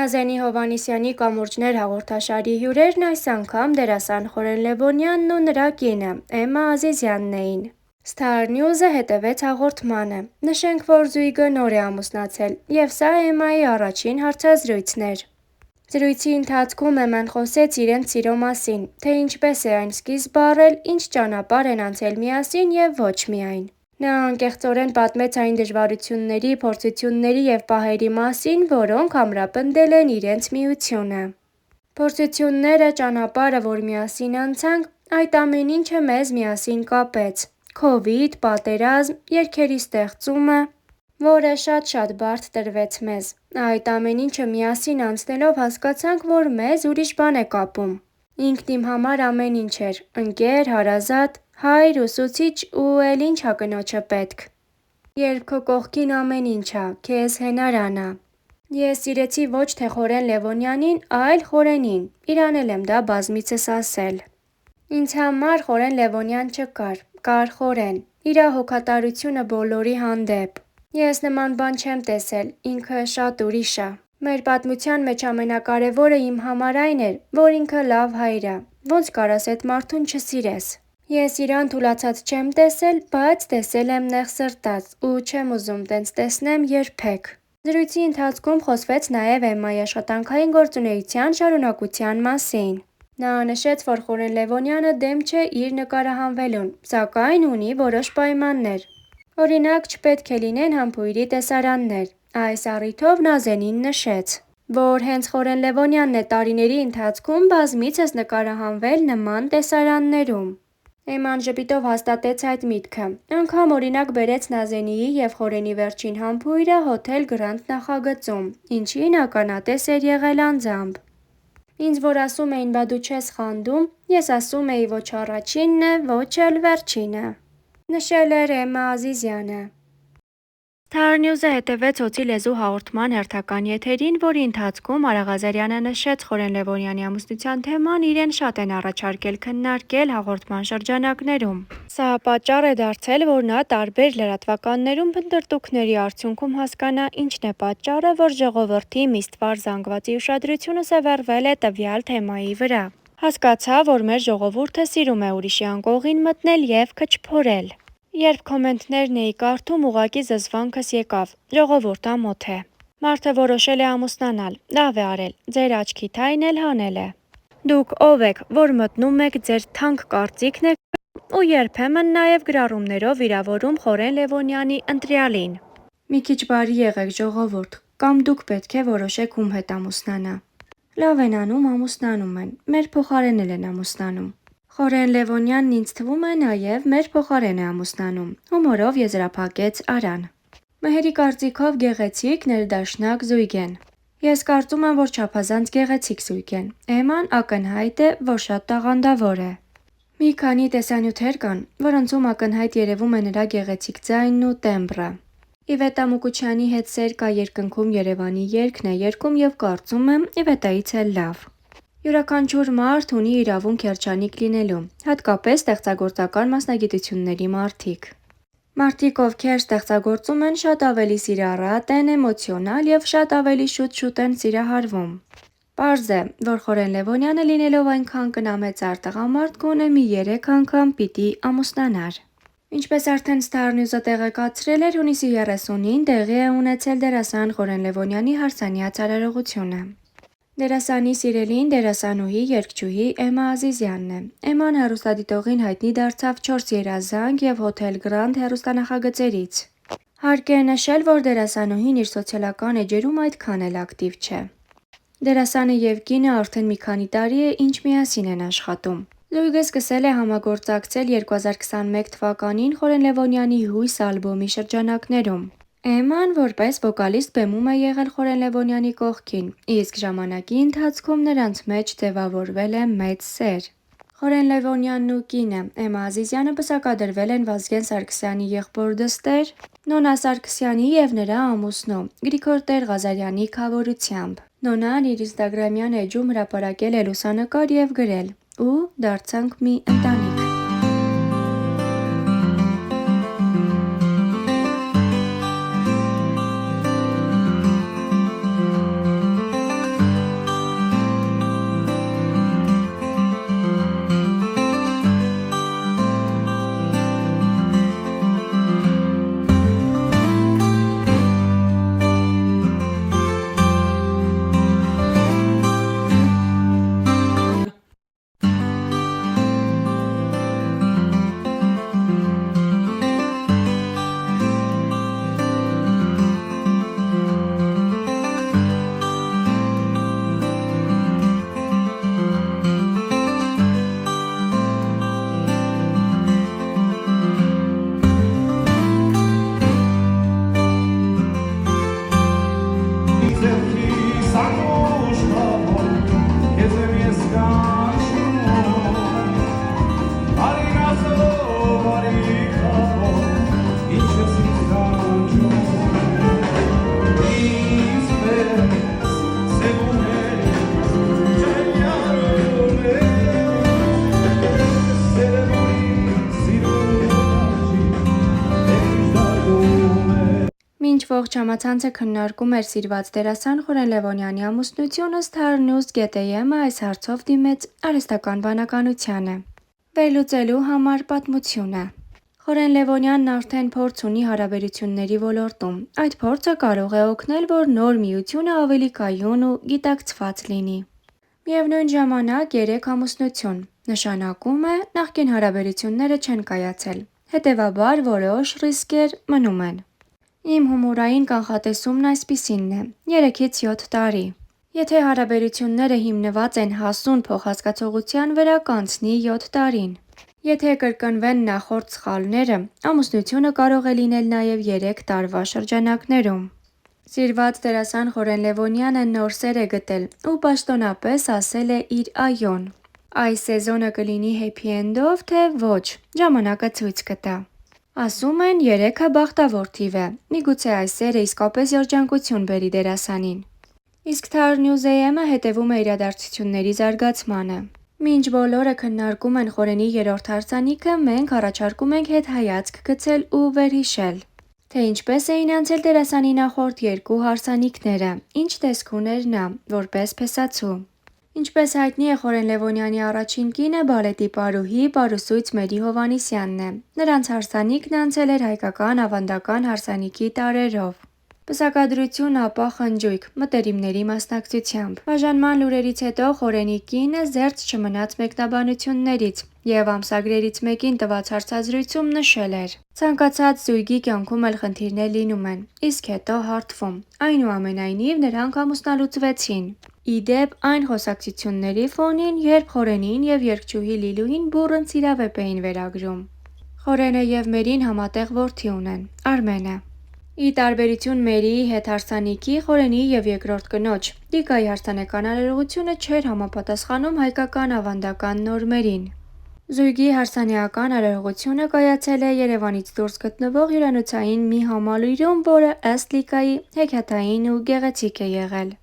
Նազենի Հովհաննիսյանի «Կամուրջներ» հաղորդաշարի հյուրերն այս անգամ դերասան Խորեն Լևոնյանն ու նրա կինը Էմմա Ազիզյանն էին։ Star News-ը հետևեց հաղորդմանը։ Նշենք, որ զույգը նոր է ամուսնացել, եւ սա Էմմայի առաջին հարցազրույցն էր։ Զրույցի ընթացքում Էմման խոսեց իրենց սիրո մասին, թե ինչպես է այն սկիզբ առել, ինչ ճանապարհ են անցել միասին եւ ոչ միայն։ Նա անկեղծորեն պատմեց այն դժվարությունների, փորձությունների եւ պահերի մասին, որոնք ամրապնդել են իրենց միությունը։ Փորձությունները, ճանապարհը, որ միասին անցանք, այդ ամեն ինչը մեզ միասին կապեց։ Քովիդ, պատերազմ, երգերի ստեղծումը, որը շատ բարդ տրվեց մեզ։ Այդ ամեն ինչը միասին անցնելով հասկացանք, որ մեզ ուրիշ բան է կապում։ Ինքն իմ համար ամեն ինչ էր՝ ընկեր, հարազատ, հայր, ուսուցիչ ու էլ ինչ ա կնոջը պետք։ Երբ քո կողքին ամեն ինչ ա, քեզ հենարան ա։ Ես սիրեցի ոչ թե Խորեն Լևոնյանին, այլ Խորենին, իրան էլ եմ դա բազմիցս ասել։ Ինձ համար Խորեն Լևոնյան չկար, կար Խորեն, իրա հոգատարությունը բոլորի հանդեպ։ Ես նման բան չեմ տեսել, ինքը շատ ուրիշ ա։ Մեր պատմության մեջ ամենակարևորը իմ համար այն էր, որ ինքը լավ հայր ա, ոնց կարաս էդ մարդուն չսիրես։ Ես իրան թուլացած չեմ տեսել, բայց տեսել եմ նեղ սրտած ու չեմ ուզում տենց տեսնեմ երբեք։ Զրույցի ընթացքում խոսվեց նաև Էմմայի աշխատանքային գործունեության շարունակության մասին։ Նա նշեց, որ Խորեն Լևոնյանը դեմ չէ իր նկարահանվելուն, սակայն ունի որոշ պայմաններ։ Օրինակ, չպետք է լինեն համբույրի տեսարաններ։ Այս առիթով Նազենին նշեց, որ հենց Խորեն Լևոնյանն է տարիների ընթացքում բազմիցս նկարահանվել նման տեսարաններում։ Էմման ժպիտով հաստատեց այդ միտքը, անգամ օրինակ բերեց Նազենիի և Խորենի վերջին համբույրը Հոթել Գրանդ նախագծում, ինչին ականատես էր եղել անձամբ։ Ինձ որ ասում էին՝ բա դու չես խանդում, ես ասում էի ոչ առաջինն է, ոչ էլ վերջինը։ Նշել էր Էմմա Ազիզյանը։ Star News-ը հետևեց «Օձի լեզու» հաղորդման հերթական եթերին, որի ընթացքում Արա Ղազարյանը նշեց Խորեն Լևոնյանի ամուսնության թեման իրեն շատ են առաջարկել քննարկել հաղորդման շրջանակներում։ Սա պատճառ է դարձել, որ նա տարբեր լրատվականներում փնտրտուքների արդյունքում հասկանա ինչն է պատճառը, որ ժողովրդի միսթվար զանգվածի ուշադրությունը սևեռվել է տվյալ թեմայի վրա։ Հասկացա, որ մեր ժողովուրդը սիրում է ուրիշի անկողին մտնել և քչփորել։ Երբ կոմենտներն էի կարդում, ուղղակի զզվանքս եկավ, ժողովուրդ ամոթ է։ Մարդը որոշել է ամուսնանալ, լավ է արել, ձեր աչքի թայն էլ հանել է։ Դուք ով եք, որ մտնում եք, ձեր թանկ կարծիքն եք ու երբեմն նաև գրառումներով վիրավորում Խորեն Լևոնյանի ընտրյալին։ Մի քիչ բարի եղեք ժողովուրդ, կամ դուք պետք է որոշեք ում հետ ամուսնանա։ Լավ են անում, ամուսնանում են, մեր փոխարեն էլ են ամուսնանում։ Խորեն Լևոնյանն ինձ թվում է նաև մեր փոխարեն է ամուսնանում, հումորով եզրափակեց Արան։ Մհերի կարծիքով գեղեցիկ, ներդաշնակ զույգ են։ Ես կարծում եմ, որ չափազանց գեղեցիկ զույգ են։ Էմման ակնհայտ է, որ շատ տաղանդավոր է։ Մի քանի տեսանյութեր կան, որոնցում ակնհայտ երևում է նրա գեղեցիկ ձայնն ու տեմբրը։ Իվետա Մուկուչյանի հետ սեր կա երկնքում Երևանի երգն է երգում և կարծում եմ Իվետայից էլ լավ։ Յուրաքանչյուր մարդ ունի իրավունք երջանիկ լինելու, հատկապես ստեղծագործական մասնագիտությունների մարդիկ։ Մարդիկ, ովքեր ստեղծագործում են, շատ ավելի սիրառատ են, էմոցիոնալ և շատ ավելի շուտ են սիրահարվում։ Պարզ է, որ Խորեն Լևոնյանը լինելով այնքան կնամեծար տղամարդ գոնե մի 3 անգամ պիտի ամուսնանար։ Ինչպես արդեն Star News-ը տեղեկացրել էր, հունիսի 30-ին տեղի է ունեցել դերասան Խորեն Լևոնյանի հարսանյաց արարողությունը։ Դերասանի սիրելին դերասանուհի, երգչուհի Էմմա Ազիզյանն է։ Էմման հեռուստադիտողին հայտնի դարձավ 4 երազանք և Հոթել Գրանդ հեռուստանախագծերից։ Հարկ է նշել, որ դերասանուհին իր սոցիալական էջերում այդքան էլ ակտիվ չէ։ Դերասանը և կինը արդեն մի քանի տարի է, ինչ միասին են աշխատում։ Զույգը սկսել է համագործակցել 2021 թվականին Խորեն Լևոնյանի հույս ալբոմի շրջանակներում։ Էմման որպես վոկալիստ բեմում է եղել Խորեն Լևոնյանի կողքին, իսկ ժամանակի ընթացքում նրանց մեջ ձևավորվել է մեծ սեր։ Խորեն Լևոնյանն ու կինը Էմմա Ազիզյանը պսակադրվել են Վազգեն Սարգսյանի եղբոր դստեր Նոնա Սարգսյանի և նրա ամուսնու Գրիգոր Տեր-Ղազարյանի քավորությամբ։ Նոնան իր ինստագրամյան էջում հրապարակել է լուսանկար և գրել. «Ու դարձանք մի ընտանիք»։ Ողջ համացանցը քննարկում էր սիրված դերասան Խորեն Լևոնյանի ամուսնությունը, StarNews.am-ը այս հարցով դիմեց արհեստական բանականությանը։ Վերլուծելու համար պատմությունը։ Խորեն Լևոնյանն արդեն փորձ ունի հարաբերությունների ոլորտում։ Այդ փորձը կարող է օգնել, որ նոր միությունը ավելի կայուն ու գիտակցված լինի։ Միևնույն ժամանակ 3 ամուսնություն նշանակում է նախկին հարաբերությունները չեն կայացել, հետևաբար որոշ ռիսկեր մնում են։ Իմ հումորային կանխատեսումն այսպիսինն է՝ 3-ից 7 տարի։ Եթե հարաբերությունները հիմնված են հասուն փոխհասկացողության վրա, կանցնի 7 տարին։ Եթե կրկնվեն նախորդ սխալները, ամուսնությունը կարող է լինել նաև 3 տարվա շրջանակներում։ Սիրված դերասան Խորեն Լևոնյանը նոր սեր է գտել ու պաշտոնապես ասել է իր այոն։ Այս սեզոնը կլինի happy end-ով, թե ոչ, ժամանակը ցույց կտա։ Ասում են 3-ը բախտավոր թիվ է, միգուցե այս սերը իսկապես երջանկություն բերի դերասանին։ Իսկ StarNews.am-ը հետևում է իրադարձությունների զարգացմանը։ Մինչ բոլորը քննարկում են Խորենի 3-րդ հարսանիքը, մենք առաջարկում ենք հետհայացք գցել ու վերհիշել, թե ինչպես էին անցել դերասանի նախորդ 2 հարսանիքները, ինչ տեսք ուներ նա, որպես փեսացու։ Ինչպես հայտնի է, Խորեն Լևոնյանի առաջին կինը բալետի պարուհի, պարուսույց Մերի Հովհաննիսյանն է։ Նրանց հարսանիքն անցել էր հայկական ավանդական հարսանիքի տարրերով։ Պսակադրություն, ապա խնջույք, մտերիմների մասնակցությամբ։ Բաժանման լուրերից հետո Խորենի կինը զերծ չմնաց մեկնաբանություններից և ամսագրերից մեկին տված հարցազրույցում նշել էր. «Ցանկացած զույգի կյանքում էլ խնդիրներ լինում են, իսկ հետո հարթվում։ Այնուամենայնիվ, նրանք ամուսնալուծվեցին»։ Ի դեպ, այն խոսակցությունների ֆոնին, երբ Խորենին և երգչուհի Լիլուհին բուռն սիրավեպ էին վերագրում։ Խորենը և Մերին համատեղ որդի ունեն՝ Արմենը։ Ի տարբերություն Մերիի հետ հարսանիքի, Խորենի և երկրորդ կնոջ՝ Լիկայի հարսանեկան արարողությունը չէր համապատասխանում հայկական ավանդական նորմերին։ Զույգի հարսանեկան արարողությունը կայացել է Երևանից դուրս գտնվող հյուրանոցային մի համալիրում, որը ըստ Լիկայի հեքիաթային ու գեղեցիկ է եղել։